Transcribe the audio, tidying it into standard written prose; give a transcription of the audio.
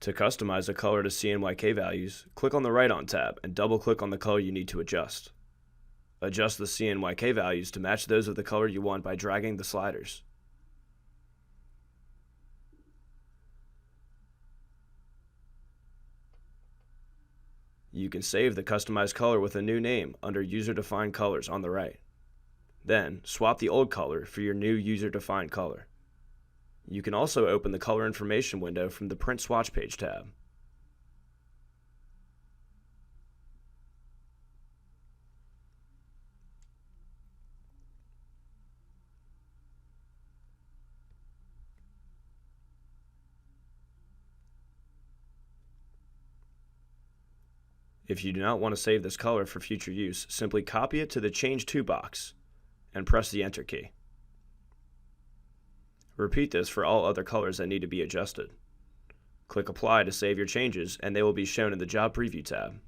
To customize a color to CMYK values, click on the RightOn tab and double-click on the color you need to adjust. Adjust the CMYK values to match those of the color you want by dragging the sliders. You can save the customized color with a new name under User-Defined Colors on the right. Then, swap the old color for your new user-defined color. You can also open the color information window from the Print Swatch Page tab. If you do not want to save this color for future use, simply copy it to the Change To box and press the Enter key. Repeat this for all other colors that need to be adjusted. Click Apply to save your changes, and they will be shown in the Job Preview tab.